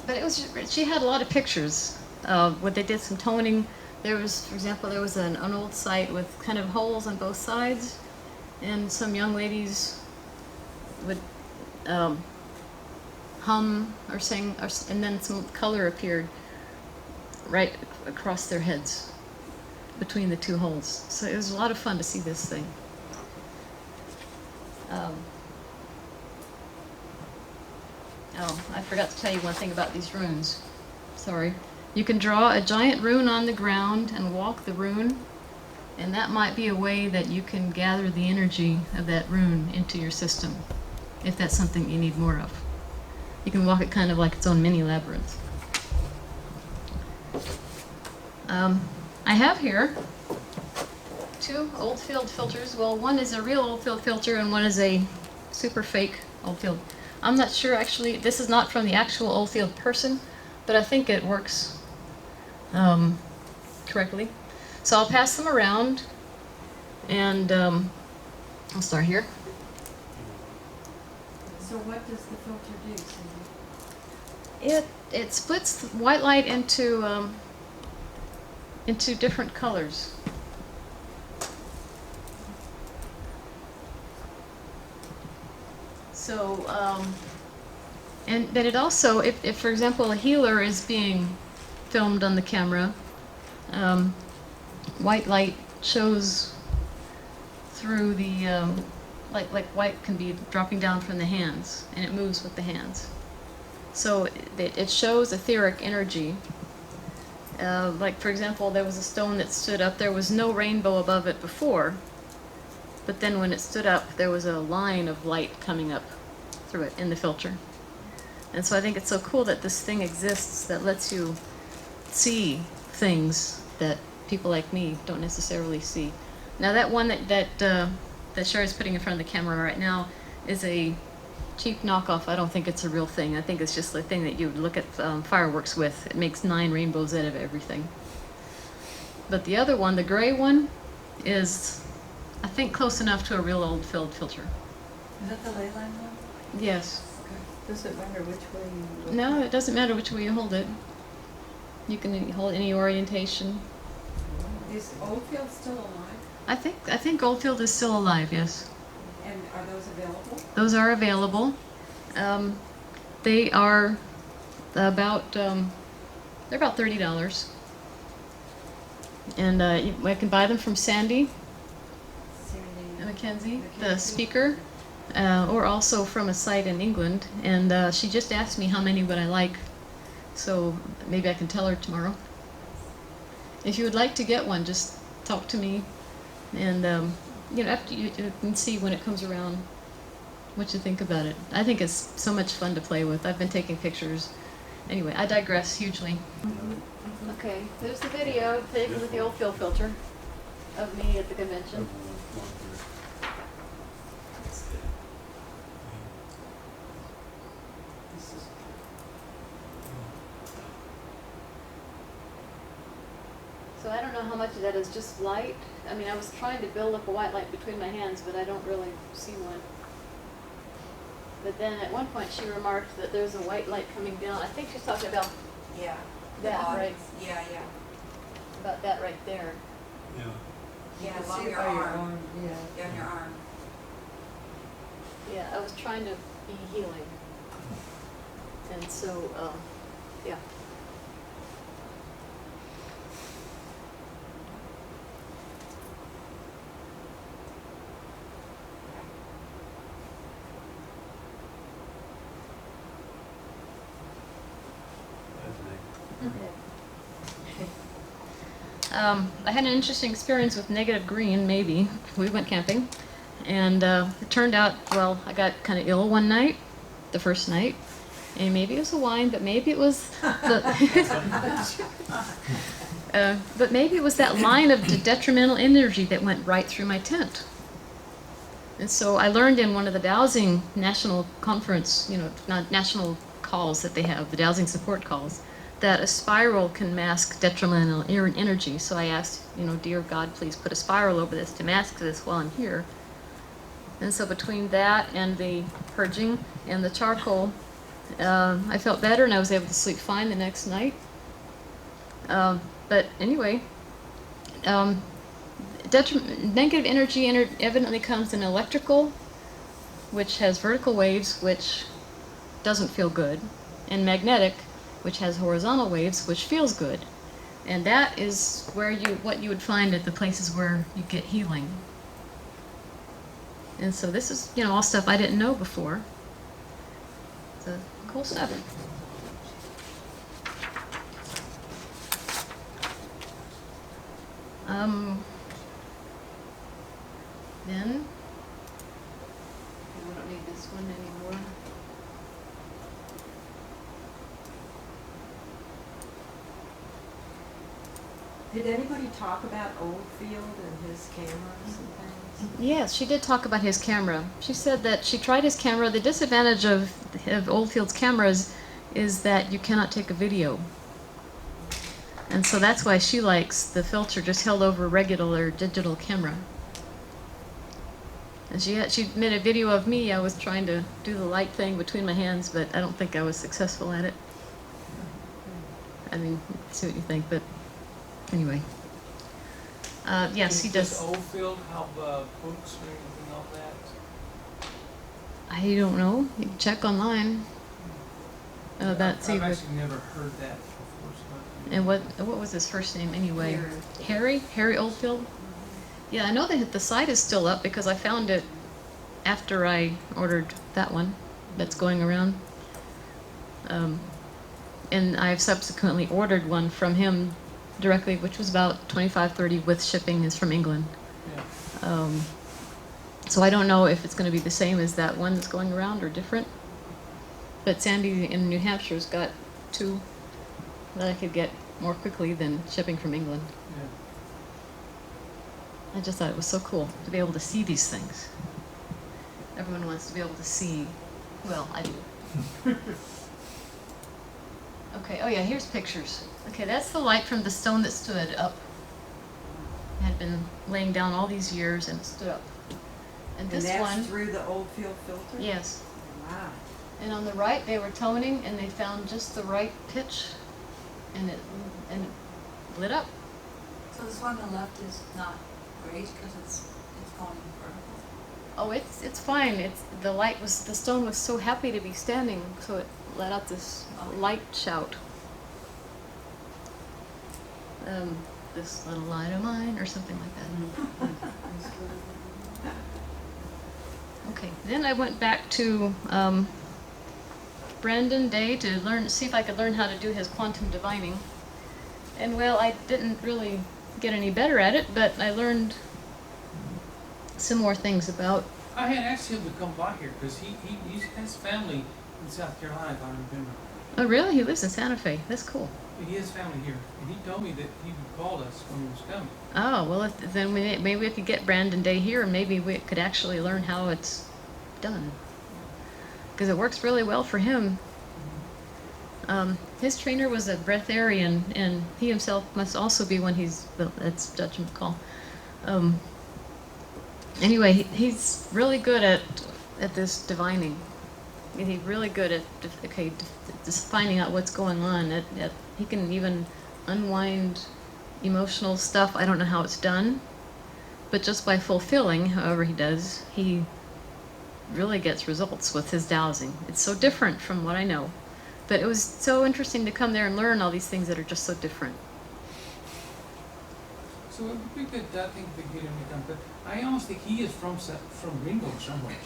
B: But she had a lot of pictures where they did some toning. There was, for example, an old site with kind of holes on both sides, and some young ladies would hum or sing, and then some color appeared right across their heads between the two holes. So it was a lot of fun to see this thing. I forgot to tell you one thing about these runes. Sorry. You can draw a giant rune on the ground and walk the rune And that might be a way that you can gather the energy of that rune into your system, if that's something you need more of. You can walk it kind of like its own mini labyrinth. I have here 2 Oldfield filters. Well, one is a real Oldfield filter and one is a super fake Oldfield. I'm not sure actually, this is not from the actual Oldfield person, but I think it works correctly. So I'll pass them around, and I'll start here.
C: So what does the filter do, Cindy?
B: It splits white light into different colors. So, and then it also, if for example a healer is being filmed on the camera, white light shows through the, like white can be dropping down from the hands, and it moves with the hands. So it shows etheric energy. Like for example, there was a stone that stood up, there was no rainbow above it before, but then when it stood up, there was a line of light coming up through it in the filter. And so I think it's so cool that this thing exists that lets you see things that people like me don't necessarily see. Now that one that Sherry's putting in front of the camera right now is a cheap knockoff. I don't think it's a real thing. I think it's just the thing that you would look at fireworks with. It makes 9 rainbows out of everything. But the other one, the gray one, is I think close enough to a real Oldfield filter.
C: Is that the ley line one?
B: Yes.
D: Does it matter which way you look?
B: No, it doesn't matter which way you hold it. You can hold any orientation.
C: Is Oldfield still alive?
B: I think Oldfield is still alive, yes.
C: And are those available?
B: Those are available. They are about they're about $30, and I can buy them from Sandy Mackenzie, the speaker, or also from a site in England. And she just asked me how many would I like, so maybe I can tell her tomorrow. If you would like to get one, just talk to me, and after you can see when it comes around what you think about it. I think it's so much fun to play with. I've been taking pictures. Anyway, I digress hugely. Okay, there's the video taken with the Oldfield filter of me at the convention. So I don't know how much of that is just light. I mean, I was trying to build up a white light between my hands, but I don't really see one. But then at one point she remarked that there's a white light coming down. I think she's talking about
C: Yeah.
B: that right,
C: Yeah, yeah.
B: about that right there.
E: Yeah.
C: Yeah,
D: You can
C: along
D: see it
C: your
D: by your
C: arm.
D: arm, yeah.
C: Yeah, on your arm.
B: Yeah, I was trying to be healing. And so, yeah. I had an interesting experience with negative green, maybe. We went camping, and it turned out, well, I got kind of ill one night, the first night, and maybe it was the wine, but maybe it was but maybe it was that line of detrimental energy that went right through my tent. And so I learned in one of the dowsing national conference, not national calls that they have, the dowsing support calls, that a spiral can mask detrimental energy. So I asked, dear God, please put a spiral over this to mask this while I'm here. And so between that and the purging and the charcoal, I felt better and I was able to sleep fine the next night. But anyway, negative energy evidently comes in electrical, which has vertical waves, which doesn't feel good, and magnetic, which has horizontal waves, which feels good. And that is what you would find at the places where you get healing. And so this is, all stuff I didn't know before. So cool stuff. Then we don't need this one anymore.
D: Did anybody talk about Oldfield and his cameras and things?
B: Yes, she did talk about his camera. She said that she tried his camera. The disadvantage of Oldfield's cameras is that you cannot take a video. And so that's why she likes the filter just held over a regular digital camera. And she made a video of me. I was trying to do the light thing between my hands, but I don't think I was successful at it. I mean, see what you think, but anyway. Yes, he does.
E: Does Oldfield have books or anything like that?
B: I don't know. You can check online.
E: I've actually never heard that before. So
B: And what was his first name anyway? Harry Oldfield? Yeah, I know that the site is still up because I found it after I ordered that one that's going around. And I've subsequently ordered one from him directly, which was about $25-30 with shipping. Is from England.
E: yeah.
B: So I don't know if it's going to be the same as that one that's going around or different. But Sandy in New Hampshire's got 2 that I could get more quickly than shipping from England.
E: Yeah.
B: I just thought it was so cool to be able to see these things. Everyone wants to be able to see. Well, I do. Okay, oh yeah, here's pictures. Okay, that's the light from the stone that stood up. It had been laying down all these years and it stood up. And this
D: that's
B: one,
D: through the Oldfield filter?
B: yes.
D: Wow.
B: And on the right, they were toning and they found just the right pitch and it lit up.
C: So this one on the left is not great because it's going vertical.
B: Oh, it's fine. The stone was so happy to be standing, so it let out this light shout. This little light of mine, or something like that. Okay, then I went back to Brandon Day to see if I could learn how to do his quantum divining. And well, I didn't really get any better at it, but I learned some more things about.
E: I had asked him to come by here because he has family in South Carolina, if I remember.
B: Oh, really? He lives in Santa Fe. That's cool.
E: He has family here, and he told me that he would call us when he was coming.
B: Oh, well, then maybe we could get Brandon Day here, and maybe we could actually learn how it's done. Because it works really well for him. His trainer was a breatharian, and he himself must also be one. That's judgment call. Anyway, he's really good at this divining. He's really good at just finding out what's going on. He can even unwind emotional stuff. I don't know how it's done, but just by fulfilling, however he does, he really gets results with his dowsing. It's so different from what I know, but it was so interesting to come there and learn all these things that are just so different.
E: So it would be good, I think, to get him to come. But I almost think he is from Ringo somewhere.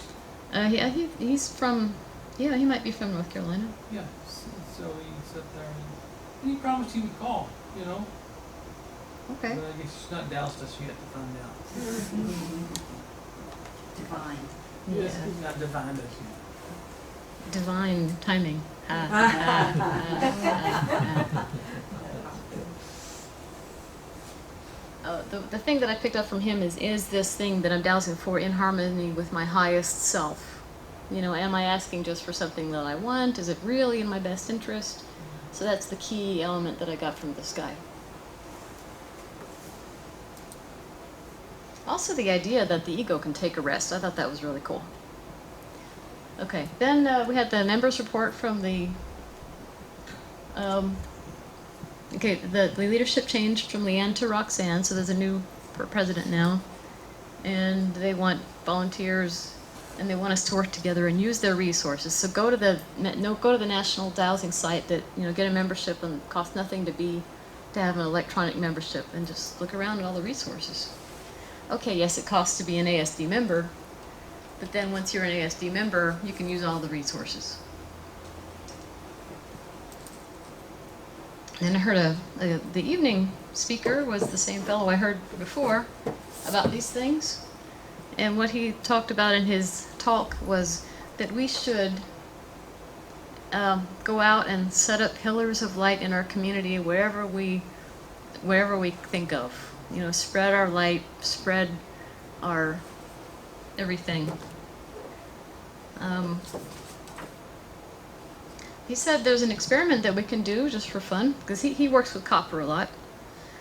B: Yeah, he's from. Yeah, he might be from North Carolina.
E: Yeah. So he's up there, and he promised he would call. You know.
B: Okay.
E: But I guess he's not doused us yet to find out.
C: Divine.
E: Yes, he's not divined us yet.
B: Divine timing. The thing that I picked up from him is this thing that I'm dowsing for in harmony with my highest self. You know, am I asking just for something that I want? Is it really in my best interest? So that's the key element that I got from this guy. Also the idea that the ego can take a rest. I thought that was really cool. Okay, then we had the members report from the the leadership changed from Leanne to Roxanne, so there's a new president now, and they want volunteers, and they want us to work together and use their resources. So go to the National Dowsing site that get a membership, and it costs nothing to have an electronic membership, and just look around at all the resources. Okay, yes, it costs to be an ASD member, but then once you're an ASD member, you can use all the resources. And I heard the evening speaker was the same fellow I heard before about these things. And what he talked about in his talk was that we should go out and set up pillars of light in our community wherever we think of. You know, spread our light, spread our everything. He said there's an experiment that we can do just for fun, because he works with copper a lot.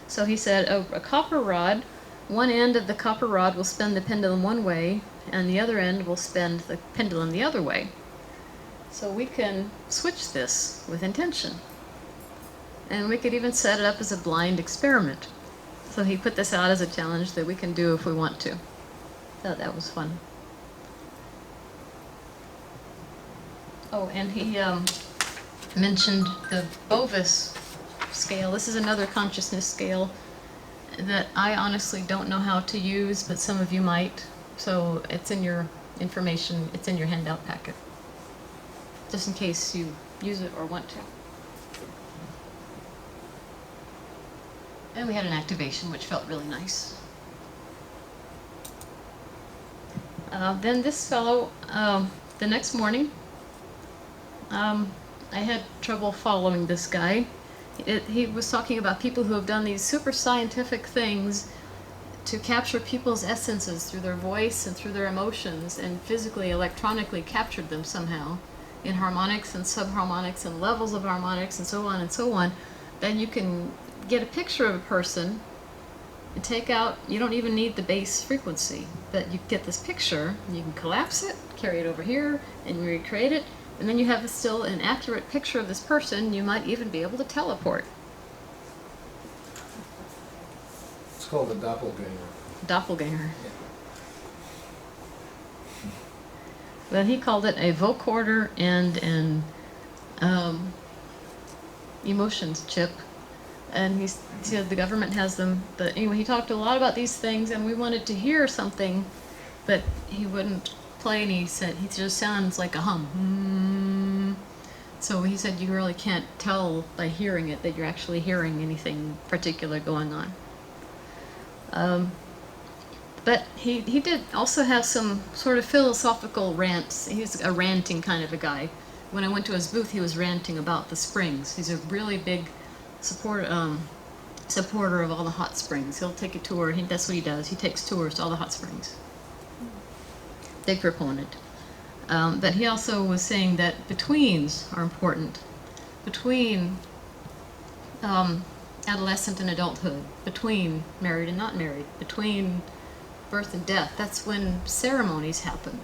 B: So he said a copper rod, one end of the copper rod will spin the pendulum one way, and the other end will spin the pendulum the other way. So we can switch this with intention. And we could even set it up as a blind experiment. So he put this out as a challenge that we can do if we want to. Thought that was fun. Oh, and he mentioned the Bovis scale. This is another consciousness scale that I honestly don't know how to use, but some of you might. So it's in your information, it's in your handout packet, just in case you use it or want to. And we had an activation, which felt really nice. Then this fellow, the next morning, I had trouble following this guy. He was talking about people who have done these super scientific things to capture people's essences through their voice and through their emotions, and physically, electronically captured them somehow in harmonics and subharmonics and levels of harmonics and so on and so on. Then you can get a picture of a person and take out, you don't even need the base frequency, but you get this picture and you can collapse it, carry it over here, and recreate it. And then you have still an accurate picture of this person. You might even be able to teleport.
F: It's called a doppelganger.
B: Doppelganger. Well, he called it a vocoder and an emotions chip. And he said the government has them. But anyway, he talked a lot about these things, and we wanted to hear something, but he wouldn't play, and he said he just sounds like a hum. So he said you really can't tell by hearing it that you're actually hearing anything particular going on. But he did also have some sort of philosophical rants. He's a ranting kind of a guy. When I went to his booth, he was ranting about the springs. He's a really big supporter of all the hot springs. He'll take a tour. That's what he does. He takes tours to all the hot springs. Big proponent. But he also was saying that betweens are important. Between adolescent and adulthood, between married and not married, between birth and death, that's when ceremonies happen.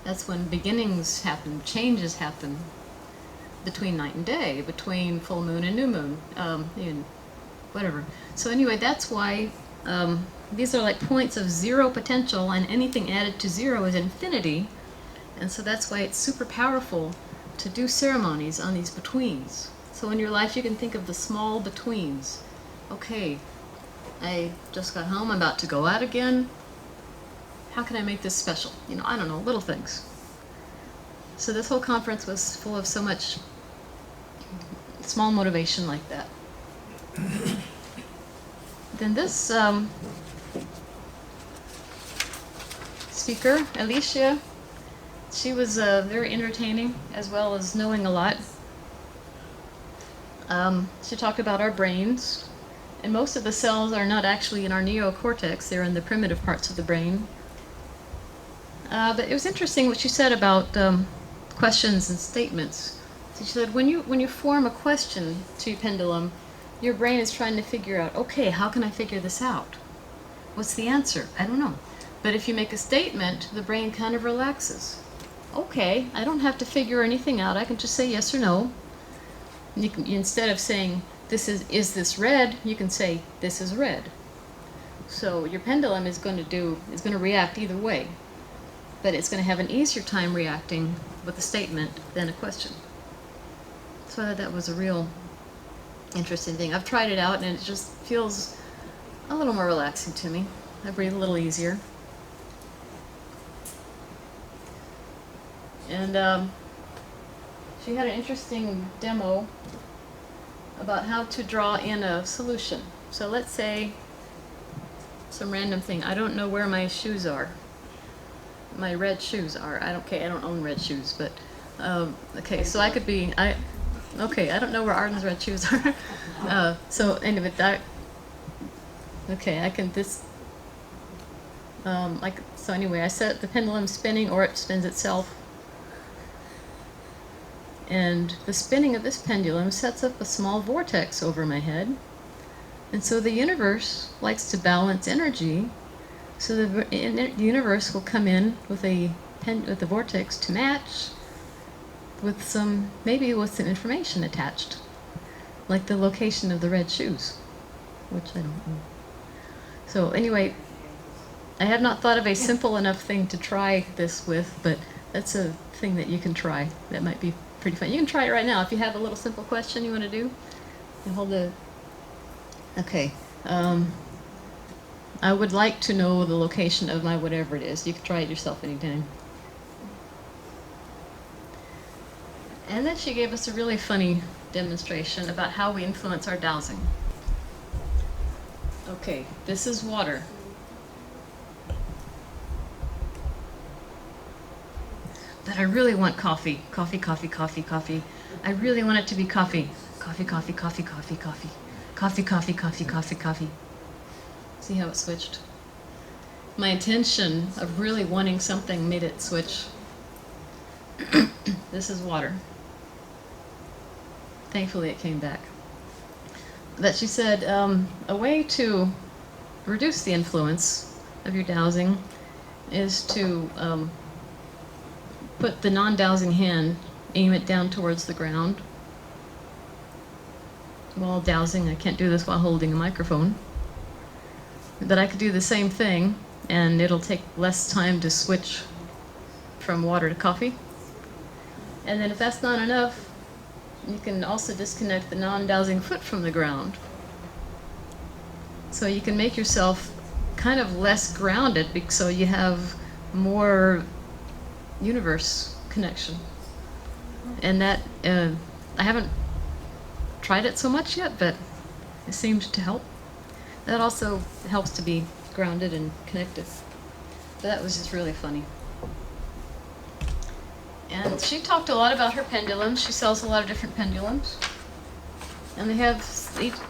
B: That's when beginnings happen, changes happen. Between night and day, between full moon and new moon, whatever. So anyway, that's why these are like points of zero potential, and anything added to zero is infinity. And so that's why it's super powerful to do ceremonies on these betweens. So in your life you can think of the small betweens. Okay, I just got home, I'm about to go out again. How can I make this special? I don't know, little things. So this whole conference was full of so much small motivation like that. Then this speaker, Alicia, she was very entertaining as well as knowing a lot. She talked about our brains, and most of the cells are not actually in our neocortex, they're in the primitive parts of the brain. But it was interesting what she said about questions and statements. So she said when you form a question to pendulum, your brain is trying to figure out, okay, how can I figure this out? What's the answer? I don't know. But if you make a statement, the brain kind of relaxes. Okay, I don't have to figure anything out. I can just say yes or no. Instead of saying, is this red? You can say, this is red. So your pendulum is going to react either way. But it's going to have an easier time reacting with a statement than a question. So I thought that was a real interesting thing. I've tried it out, and it just feels a little more relaxing to me. I breathe a little easier. And she had an interesting demo about how to draw in a solution. So let's say some random thing. I don't know where my shoes are. my red shoes are. I don't own red shoes, but okay. So I could be. Okay. I don't know where Arden's red shoes are. So anyway, that. Okay, I can this. So anyway, I set the pendulum spinning, or it spins itself. And the spinning of this pendulum sets up a small vortex over my head. And so the universe likes to balance energy. So the universe will come in with a vortex to match, with some information attached, like the location of the red shoes, which I don't know. So anyway, I have not thought of a simple enough thing to try this with, but that's a thing that you can try. That might be pretty fun. You can try it right now if you have a little simple question you want to do. And hold the. Okay. I would like to know the location of my whatever it is. You can try it yourself anytime. And then she gave us a really funny demonstration about how we influence our dowsing. Okay, this is water. But I really want coffee. Coffee, coffee, coffee, coffee. I really want it to be coffee. Coffee, coffee, coffee, coffee, coffee. Coffee, coffee, coffee, coffee, coffee. See how it switched? My intention of really wanting something made it switch. This is water. Thankfully it came back. But she said a way to reduce the influence of your dowsing is to put the non-dowsing hand, aim it down towards the ground. While dowsing, I can't do this while holding a microphone. But I could do the same thing, and it'll take less time to switch from water to coffee. And then if that's not enough, you can also disconnect the non-dowsing foot from the ground. So you can make yourself kind of less grounded, so you have more universe connection. And that, I haven't tried it so much yet, but it seemed to help. That also helps to be grounded and connected. That was just really funny. And she talked a lot about her pendulums. She sells a lot of different pendulums. And they have,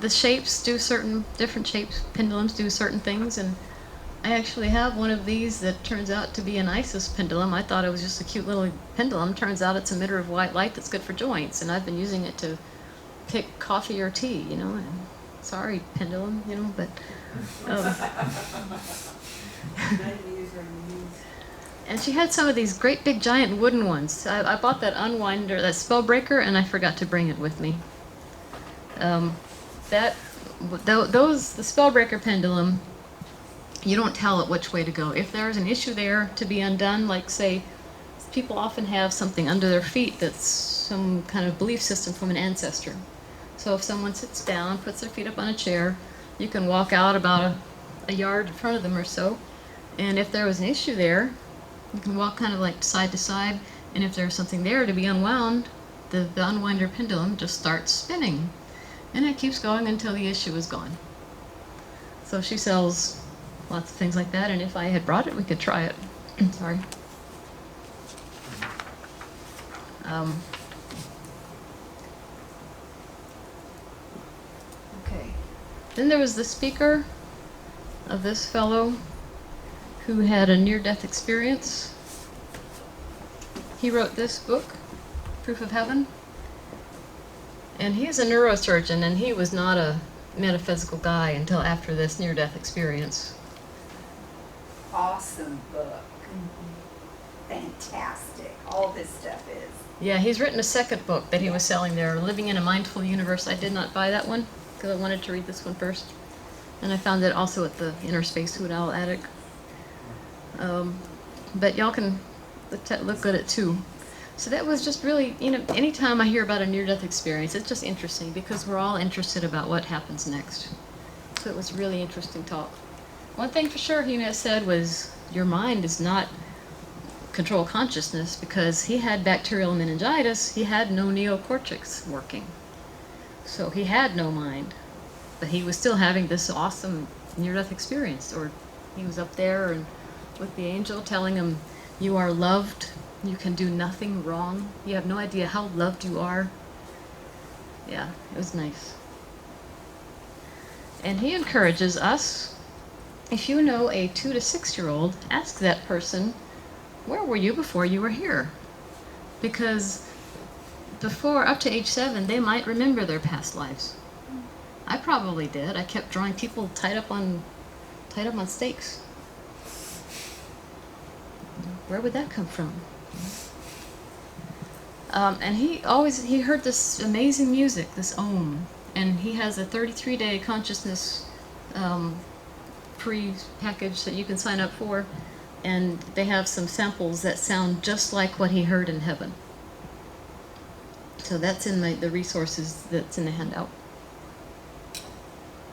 B: the shapes do different shapes. Pendulums do certain things. And I actually have one of these that turns out to be an ISIS pendulum. I thought it was just a cute little pendulum. Turns out it's an emitter of white light that's good for joints. And I've been using it to pick coffee or tea, you know. And sorry, pendulum, you know, but. And she had some of these great big giant wooden ones. I bought that unwinder, that spell breaker, and I forgot to bring it with me. The spell breaker pendulum, you don't tell it which way to go. If there's an issue there to be undone, like say, people often have something under their feet that's some kind of belief system from an ancestor. So if someone sits down, puts their feet up on a chair, you can walk out about a yard in front of them or so, and if there was an issue there, you can walk kind of like side to side, and if there's something there to be unwound, the unwinder pendulum just starts spinning, and it keeps going until the issue is gone. So she sells lots of things like that, and if I had brought it, we could try it. Sorry. Okay. Then there was the speaker of this fellow who had a near-death experience. He wrote this book, Proof of Heaven. And he's a neurosurgeon, and he was not a metaphysical guy until after this near-death experience.
G: Awesome book. Fantastic. All this stuff is.
B: Yeah, he's written a second book that he was selling there, Living in a Mindful Universe. I did not buy that one because I wanted to read this one first. And I found it also at the Inner Space Hoot Owl Attic. But y'all can look at it too. So that was just really, you know, anytime I hear about a near-death experience, it's just interesting because we're all interested about what happens next. So it was really interesting talk. One thing for sure he said was, your mind is not control consciousness, because he had bacterial meningitis, he had no neocortex working. So he had no mind, but he was still having this awesome near-death experience, or he was up there and with the angel telling him, You are loved. You can do nothing wrong. You have no idea how loved you are. Yeah, it was nice. And he encourages us, if you know a 2 to 6-year-old, ask that person, where were you before you were here? Because before, up to age 7, they might remember their past lives. I probably did. I kept drawing people tied up on stakes. Where would that come from? And he heard this amazing music, this Om, and he has a 33-day consciousness free package that you can sign up for, and they have some samples that sound just like what he heard in heaven. So that's in the resources that's in the handout.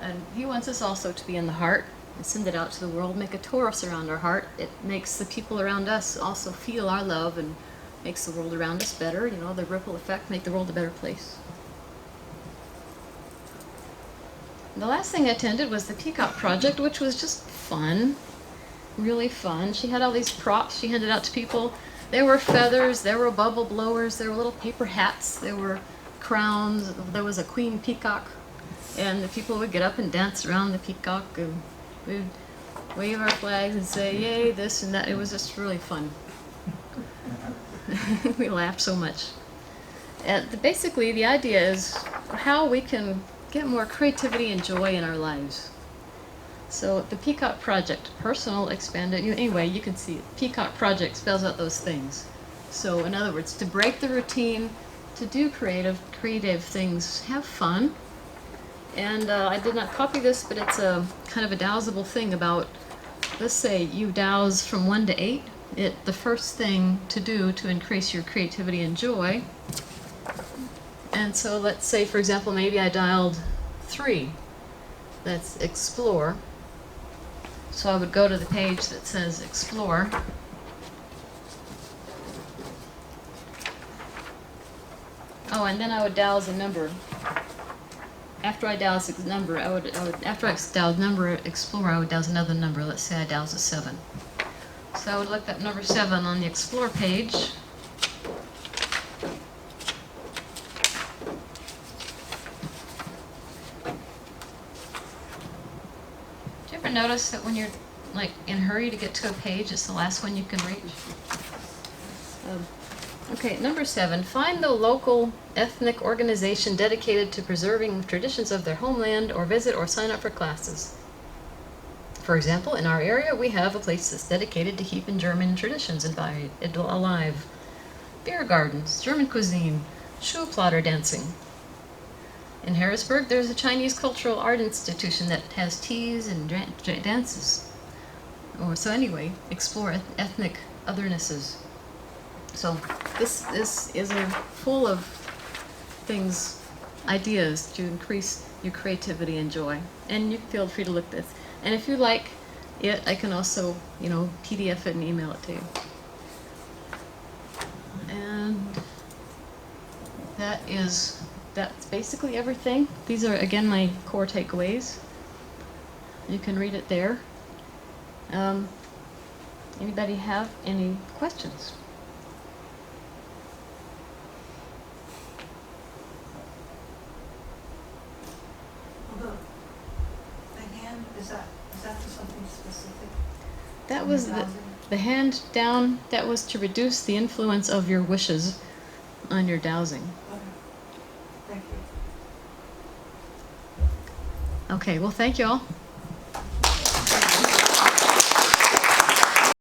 B: And he wants us also to be in the heart and send it out to the world, make a torus around our heart. It makes the people around us also feel our love and makes the world around us better. You know, the ripple effect, make the world a better place. The last thing I attended was the Peacock Project, which was just fun, really fun. She had all these props she handed out to people. There were feathers, there were bubble blowers, there were little paper hats, there were crowns, there was a queen peacock, and the people would get up and dance around the peacock, and we'd wave our flags and say, yay, this and that. It was just really fun. We laughed so much. And basically, the idea is how we can get more creativity and joy in our lives. So the Peacock Project, personal, expanded, anyway, you can see it. Peacock Project spells out those things. So in other words, to break the routine, to do creative things, have fun. And I did not copy this, but it's a kind of a dowsable thing about, let's say you douse from 1 to 8. The first thing to do to increase your creativity and joy. And so let's say, for example, maybe I dialed 3. That's explore. So I would go to the page that says explore. Oh, and then I would douse a number. After I douse a number, after I douse number explore, I would douse another number. Let's say I douse a 7. So I would look at number 7 on the explore page. Do you ever notice that when you're like in a hurry to get to a page, it's the last one you can reach? Okay, number 7. Find the local ethnic organization dedicated to preserving traditions of their homeland, or visit or sign up for classes. For example, in our area, we have a place that's dedicated to keeping German traditions alive. Beer gardens, German cuisine, Schuhplatter dancing. In Harrisburg, there's a Chinese cultural art institution that has teas and dances. So anyway, explore ethnic othernesses. So this is full of things, ideas to increase your creativity and joy. And you feel free to look at this. And if you like it, I can also, PDF it and email it to you. And that's basically everything. These are, again, my core takeaways. You can read it there. Anybody have any questions?
C: The hand, is that for something specific?
B: That was the hand down. That was to reduce the influence of your wishes on your dowsing.
C: Okay. Thank you.
B: Okay, well, thank you all.